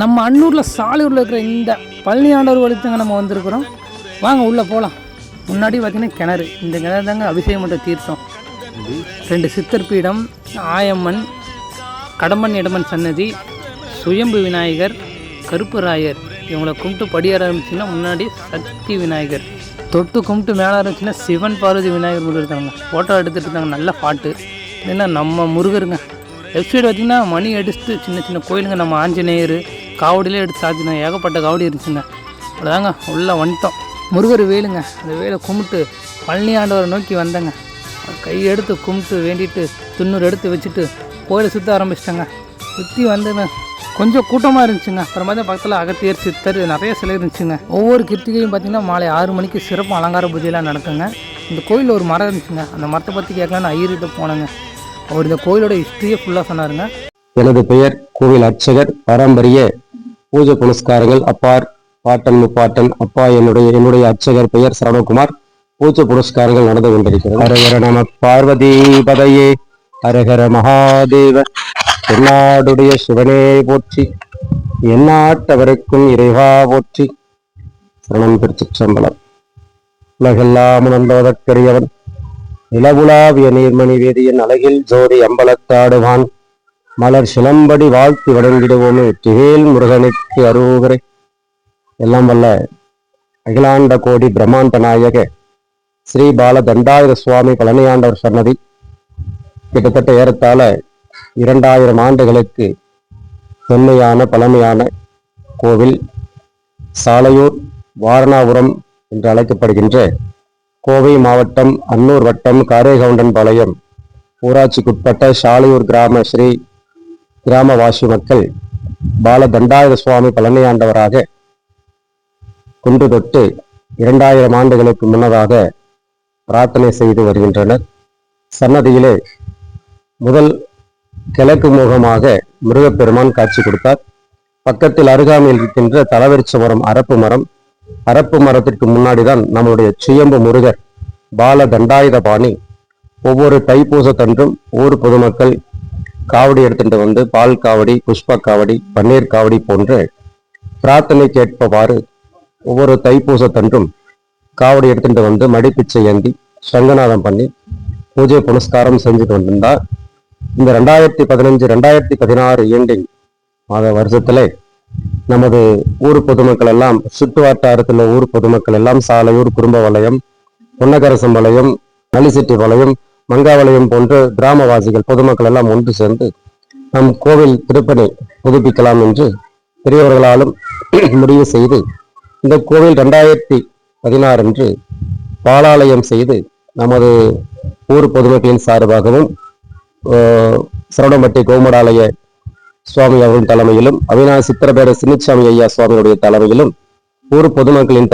நம்ம அன்னூரில் சாலையூரில் இருக்கிற இந்த பழனி ஆண்டவர் வழித்தாங்க நம்ம வந்திருக்கிறோம். வாங்க உள்ளே போகலாம். முன்னாடி பார்த்திங்கன்னா கிணறு, இந்த கிணறு தாங்க அபிஷேகம் பண்ணுற தீர்த்தம். 2 சித்தர் பீடம், ஆயம்மன், கடம்பன் இடமன் சன்னதி, சுயம்பு விநாயகர், கருப்பு ராயர். இவங்களை கும்பிட்டு படியேற ஆரம்பிச்சுன்னா முன்னாடி சக்தி விநாயகர், தொட்டு கும்பிட்டு மேலே ஆரம்பிச்சுன்னா சிவன் பார்வதி விநாயகர் முருகர் இருக்காங்க. ஃபோட்டோ எடுத்துகிட்டு இருக்காங்க. நல்ல பாட்டு. இல்லைன்னா நம்ம முருகருங்க. லெஃப்ட் சைடு பார்த்திங்கன்னா மணி அடிச்சுட்டு சின்ன சின்ன கோயிலுங்க. நம்ம ஆஞ்சநேயர் காவடியிலே எடுத்து சாத்தினோம். ஏகப்பட்ட காவடி இருந்துச்சுங்க. அவ்வளோதாங்க உள்ளே வந்துட்டோம். முருகர் வேலுங்க. அந்த வேலை கும்பிட்டு பழனி ஆண்டவரை நோக்கி வந்தேங்க. கையெடுத்து கும்பிட்டு வேண்டிட்டு துண்ணூறு எடுத்து வச்சுட்டு கோயிலை சுற்ற ஆரம்பிச்சிட்டேங்க. சுற்றி வந்துங்க கொஞ்சம் கூட்டமாக இருந்துச்சுங்க. அப்புறமா தான் பக்கத்தில் அகத்தியர், சித்தர் நிறைய சிலை இருந்துச்சுங்க. ஒவ்வொரு கிருத்திகையும் பார்த்திங்கன்னா மாலை 6 மணிக்கு சிறப்பு அலங்கார பூஜையெல்லாம் நடக்குங்க. இந்த கோயிலில் ஒரு மரம் இருந்துச்சுங்க. அந்த மரத்தை பற்றி கேட்கலான்னு ஐயர்கிட்ட போனேங்க. அவர் இந்த கோயிலோட ஹிஸ்ட்ரியே ஃபுல்லாக சொன்னாருங்க. எனது பெயர் கோவில் அர்ச்சகர். பாரம்பரிய பூஜை புனஸ்காரங்கள் அப்பார், பாட்டன், முப்பாட்டன், அப்பா. என்னுடைய அர்ச்சகர் பெயர் சரவணகுமார். பூஜை புனஸ்காரங்கள் நடந்து கொண்டிருக்கிறது. ஹரஹர நம பார்வதி பதையே, ஹரஹர மகாதேவ. தென்னாடுடைய சிவனே போற்றி, எந்நாட்டவருக்கும் இறைவா போற்றி. சரணம். திருச்சிற்றம்பலம். உலகெல்லாம் உணர்ந்தோதற்கரியவன், நிலவுலாவிய நீர்மணி வேதியன், அழகில் ஜோதி அம்பலத்தாடுவான், மலர் சிலம்படி வாழ்த்தி வணங்கிடுவோமே வெற்றிவேல் முருகனுக்கு அரோகரை. எல்லாம் வல்ல அகிலாண்ட கோடி பிரம்மாண்ட நாயக ஸ்ரீ பால தண்டாயுத சுவாமி பழனியாண்டவர் சன்னதி கிட்டத்தட்ட ஏறத்தாழ 2000 ஆண்டுகளுக்கு தொன்மையான பழமையான கோவில். சாலையூர் வாரணாபுரம் என்று அழைக்கப்படுகின்ற கோவை மாவட்டம் அன்னூர் வட்டம் காரேகவுண்டன் பாளையம் ஊராட்சிக்குட்பட்ட சாலையூர் கிராம ஸ்ரீ கிராமவாசி மக்கள் பால தண்டாயுத சுவாமி பழனியாண்டவராக குன்று தொட்டு 2000 ஆண்டுகளுக்கு முன்னதாக பிரார்த்தனை செய்து வருகின்றனர். சன்னதியிலே முதல் கிழக்கு முகமாக முருகப்பெருமான் காட்சி கொடுத்தார். பக்கத்தில் அருகாமையில் இருக்கின்ற தலவெரிச்ச மரம், அரப்பு மரம். அரப்பு மரத்திற்கு முன்னாடிதான் நம்முடைய சுயம்பு முருகர் பால தண்டாயுத பாணி. ஒவ்வொரு தைப்பூசத்தன்றும் ஊர் பொதுமக்கள் காவடி எடுத்துட்டு வந்து பால் காவடி, புஷ்ப காவடி, பன்னீர் காவடி போன்ற பிரார்த்தனை கேட்பவாறு ஒவ்வொரு தைப்பூசத்தன்றும் காவடி எடுத்துட்டு வந்து மடிப்பிச்சை ஏந்தி சங்கநாதம் பண்ணி பூஜை புனஸ்காரம் செஞ்சுட்டு வந்திருந்தார். இந்த 2015, 2016 ஏண்டின் மாத வருஷத்துல நமது ஊர் பொதுமக்கள் எல்லாம், சுற்று வட்டாரத்தில் ஊர் பொதுமக்கள் எல்லாம் சாலையூர் குடும்ப வலயம், பொன்னகரசம் வலயம், நலிசெட்டி வலயம், மங்காவலயம் போன்ற கிராமவாசிகள் பொதுமக்கள் எல்லாம் ஒன்று சேர்ந்து நம் கோவில் திருப்பணி புதுப்பிக்கலாம் என்று பெரியவர்களாலும் முடிவு செய்து இந்த கோவில் 2016 அன்று பாலாலயம் செய்து நமது ஊர் பொதுமக்களின் சார்பாகவும் சரவணம்பட்டி கோமடாலய சுவாமி அவர்களின் தலைமையிலும், அவிநாசி சித்திரபேர சின்னசாமி ஐயா சுவாமியுடைய தலைமையிலும், ஊர் பொதுமக்களின்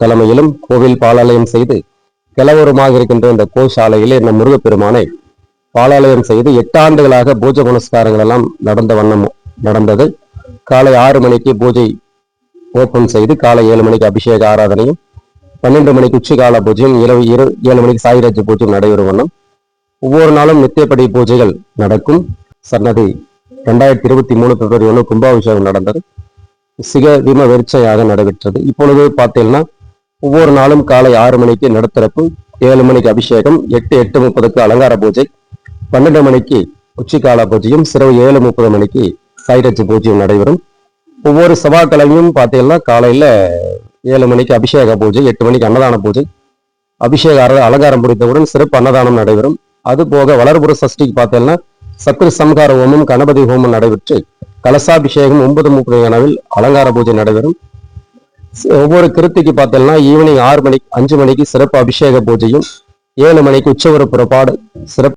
தலைமையிலும் கோவில் பாலாலயம் செய்து கிளவரமாக இருக்கின்ற இந்த கோசாலையிலே நம் முருகப்பெருமானை பாலாலயம் செய்து 8 ஆண்டுகளாக பூஜை புனஸ்காரங்கள் எல்லாம் நடந்தது. காலை 6 மணிக்கு பூஜை ஓப்பன் செய்து காலை 7 மணிக்கு அபிஷேக ஆராதனையும், 12 மணிக்கு உச்சிகால பூஜையும், இரவு 7 மணிக்கு சாயிராஜ் பூஜையும் நடைபெறும் வண்ணம் ஒவ்வொரு நாளும் நித்தியப்படி பூஜைகள் நடக்கும். சன்னதி 2023 பிப்ரவரி 1 கும்பாபிஷேகம் நடந்தது. சிக விம வெறிச்சையாக நடைபெற்றது. இப்பொழுது பார்த்தீங்கன்னா ஒவ்வொரு நாளும் காலை 6 மணிக்கு நடுத்தரப்பு, 7 மணிக்கு அபிஷேகம், 8:30க்கு அலங்கார பூஜை, 12 மணிக்கு உச்சிகால பூஜையும், இரவு 7:30 மணிக்கு சாயிராஜ் பூஜையும் நடைபெறும். ஒவ்வொரு செவ்வாய்க்கிழமையும் பார்த்தீங்கன்னா காலையில 7 மணிக்கு அபிஷேக பூஜை, 8 மணிக்கு அன்னதான பூஜை, அபிஷேக அலங்காரம் முடித்தவுடன் சிறப்பு அன்னதானம் நடைபெறும். அது போக வளர்புற சஷ்டிக்கு பார்த்தீங்கன்னா சத்ரு சம்ஹார ஹோமம், கணபதி ஹோமம் நடைபெற்று கலசாபிஷேகம் 9:30 அளவில் அலங்கார பூஜை நடைபெறும். ஒவ்வொரு கிருத்திக்கு பார்த்தீங்கன்னா ஈவினிங் 5 மணிக்கு சிறப்பு அபிஷேக பூஜையும், 7 மணிக்கு உச்சவர புறப்பாடு சிறப்பு